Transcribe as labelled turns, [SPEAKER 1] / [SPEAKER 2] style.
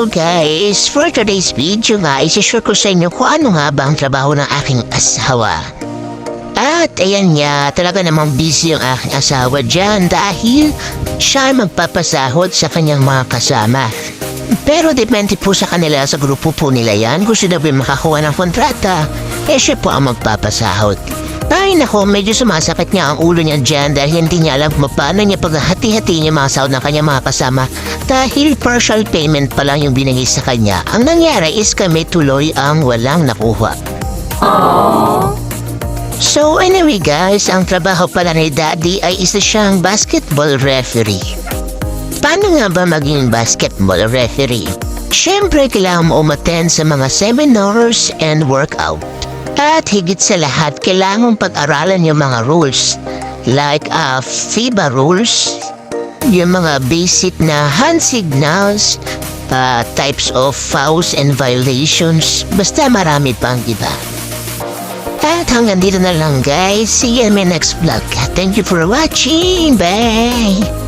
[SPEAKER 1] So guys, for today's video nga, isi-share ko sa inyo kung ano nga ba ang trabaho ng aking asawa. At ayan nga, talaga namang busy ang aking asawa dyan dahil siya ay magpapasahod sa kanyang mga kasama. Pero depende po sa kanila, sa grupo po nila yan, kung sino ba makakuha ng kontrata, siya po ang magpapasahod. Ay nako, medyo sumasakit nga ang ulo niya dyan dahil hindi niya alam kung paano niya paghati-hati niya mga sahod ng kanyang mga kasama dahil partial payment pa lang yung binigay sa kanya. Ang nangyari is kami tuloy ang walang nakuha. So anyway guys, ang trabaho pala ni Daddy ay isa siyang basketball referee. Paano nga ba maging basketball referee? Siyempre kailangan mo umattend sa mga seminars and workout. At higit sa lahat, kailangan pag-aralan yung mga rules. Like FIBA rules, yung mga basic na hand signals, types of fouls and violations, basta marami pang iba. At hanggang dito na lang guys. See you in my next vlog. Thank you for watching. Bye!